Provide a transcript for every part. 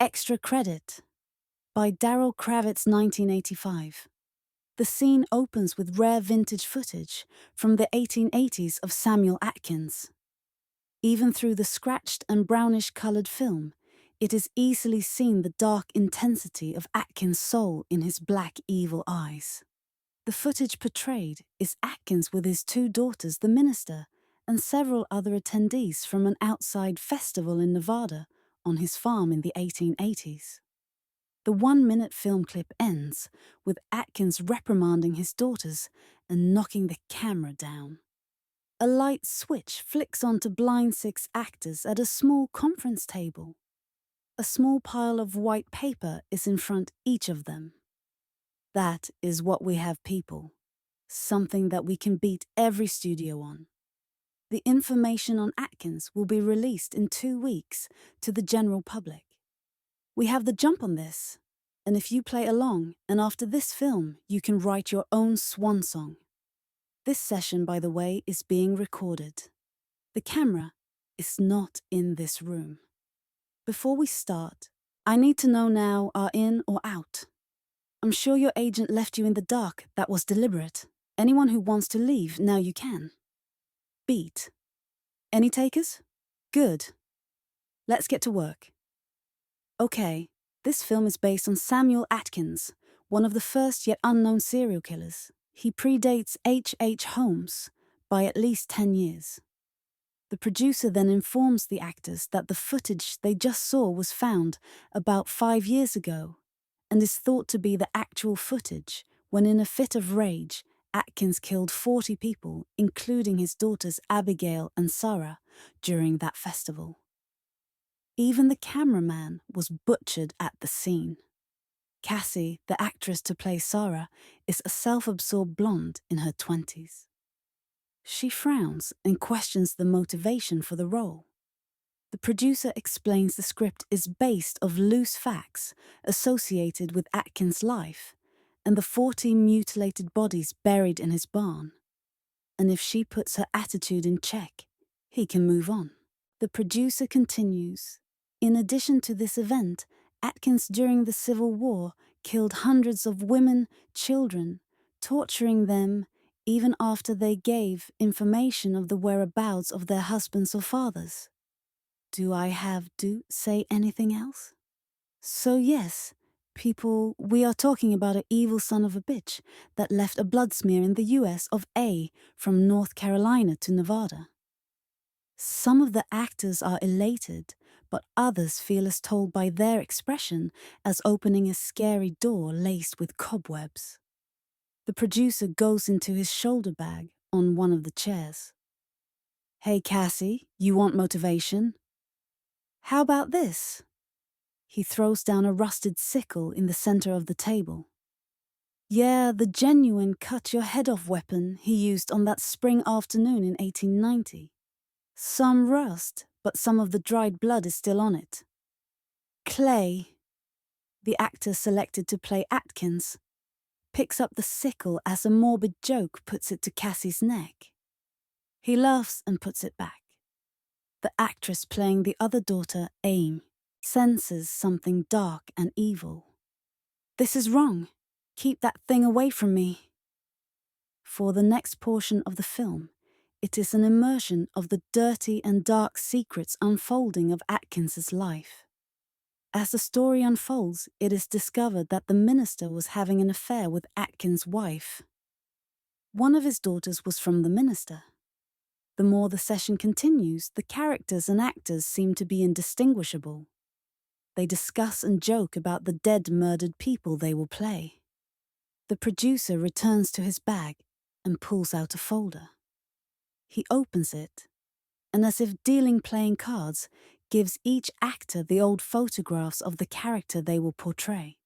Extra Credit by Daryl Kravitz, 1985. The scene opens with rare vintage footage from the 1880s of Samuel Atkins. Even through the scratched and brownish-colored film, it is easily seen the dark intensity of Atkins' soul in his black, evil eyes. The footage portrayed is Atkins with his two daughters, the minister, and several other attendees from an outside festival in Nevada on his farm in the 1880s. The 1-minute film clip ends with Atkins reprimanding his daughters and knocking the camera down. A light switch flicks onto blind 6 actors at a small conference table. A small pile of white paper is in front each of them. That is what we have, people. Something that we can beat every studio on. The information on Atkins will be released in 2 weeks to the general public. We have the jump on this, and if you play along, and after this film, you can write your own swan song. This session, by the way, is being recorded. The camera is not in this room. Before we start, I need to know now, are in or out? I'm sure your agent left you in the dark. That was deliberate. Anyone who wants to leave, now you can. Beat. Any takers? Good. Let's get to work. Okay, this film is based on Samuel Atkins, one of the first yet unknown serial killers. He predates H.H. Holmes by at least 10 years. The producer then informs the actors that the footage they just saw was found about 5 years ago and is thought to be the actual footage when, in a fit of rage, Atkins killed 40 people, including his daughters Abigail and Sarah, during that festival. Even the cameraman was butchered at the scene. Cassie, the actress to play Sarah, is a self-absorbed blonde in her 20s. She frowns and questions the motivation for the role. The producer explains the script is based on loose facts associated with Atkins' life and the 40 mutilated bodies buried in his barn. And if she puts her attitude in check, he can move on. The producer continues, in addition to this event, Atkins during the Civil War killed hundreds of women, children, torturing them even after they gave information of the whereabouts of their husbands or fathers. Do I have to say anything else? So yes, people, we are talking about an evil son of a bitch that left a blood smear in the US of A from North Carolina to Nevada. Some of the actors are elated, but others feel as told by their expression as opening a scary door laced with cobwebs. The producer goes into his shoulder bag on one of the chairs. Hey Cassie, you want motivation? How about this? He throws down a rusted sickle in the center of the table. Yeah, the genuine cut-your-head-off weapon he used on that spring afternoon in 1890. Some rust, but some of the dried blood is still on it. Clay, the actor selected to play Atkins, picks up the sickle as a morbid joke puts it to Cassie's neck. He laughs and puts it back. The actress playing the other daughter, Aim, senses something dark and evil. This is wrong. Keep that thing away from me. For the next portion of the film, it is an immersion of the dirty and dark secrets unfolding of Atkins's life. As the story unfolds, it is discovered that the minister was having an affair with Atkins' wife. One of his daughters was from the minister. The more the session continues, the characters and actors seem to be indistinguishable. They discuss and joke about the dead, murdered people they will play. The producer returns to his bag and pulls out a folder. He opens it, and as if dealing playing cards, gives each actor the old photographs of the character they will portray.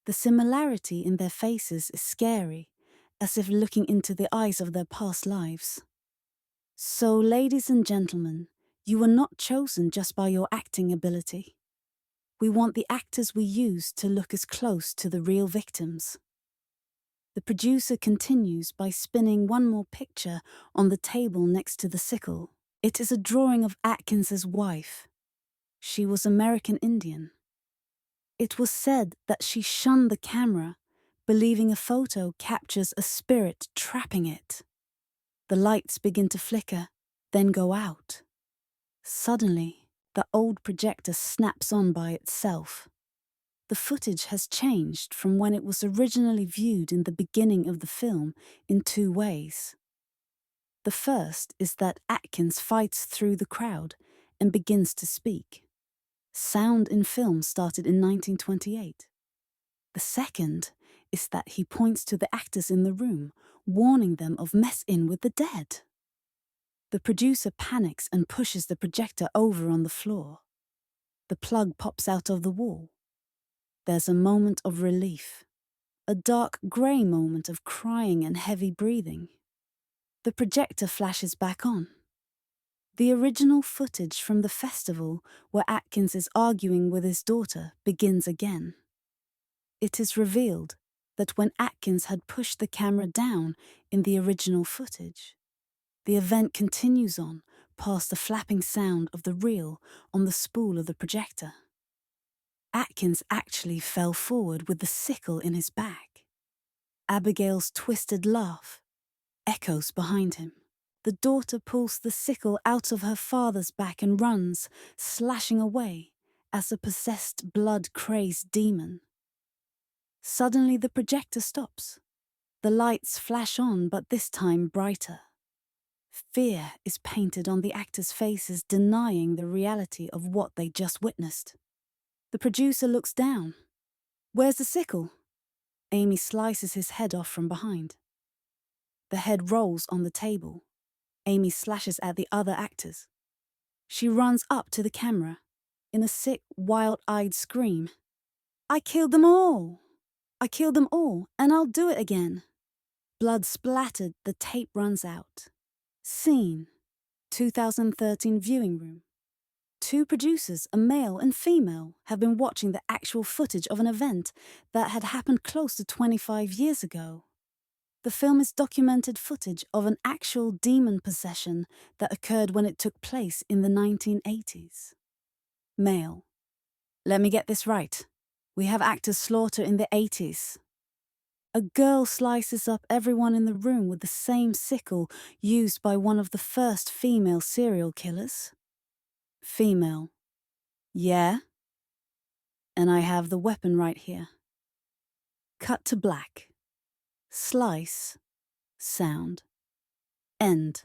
The similarity in their faces is scary, as if looking into the eyes of their past lives. So, ladies and gentlemen, you were not chosen just by your acting ability. We want the actors we use to look as close to the real victims. The producer continues by spinning one more picture on the table next to the sickle. It is a drawing of Atkins's wife. She was American Indian. It was said that she shunned the camera, believing a photo captures a spirit trapping it. The lights begin to flicker, then go out. Suddenly, the old projector snaps on by itself. The footage has changed from when it was originally viewed in the beginning of the film in two ways. The first is that Atkins fights through the crowd and begins to speak. Sound in film started in 1928. The second is that he points to the actors in the room, warning them of mess in with the dead. The producer panics and pushes the projector over on the floor. The plug pops out of the wall. There's a moment of relief, a dark grey moment of crying and heavy breathing. The projector flashes back on. The original footage from the festival where Atkins is arguing with his daughter begins again. It is revealed that when Atkins had pushed the camera down in the original footage, the event continues on past the flapping sound of the reel on the spool of the projector. Atkins actually fell forward with the sickle in his back. Abigail's twisted laugh echoes behind him. The daughter pulls the sickle out of her father's back and runs, slashing away as a possessed, blood-crazed demon. Suddenly the projector stops. The lights flash on, but this time brighter. Fear is painted on the actors' faces, denying the reality of what they just witnessed. The producer looks down. "Where's the sickle?" Amy slices his head off from behind. The head rolls on the table. Amy slashes at the other actors. She runs up to the camera in a sick, wild-eyed scream. "I killed them all! I killed them all, and I'll do it again." Blood splattered, the tape runs out. Scene: 2013 viewing room. Two producers, a male and female, have been watching the actual footage of an event that had happened close to 25 years ago. The film is documented footage of an actual demon possession that occurred when it took place in the 1980s. Male: "Let me get this right. We have actors slaughter in the 80s. A girl slices up everyone in the room with the same sickle used by one of the first female serial killers." Female: "Yeah? And I have the weapon right here." Cut to black. Slice. Sound. End.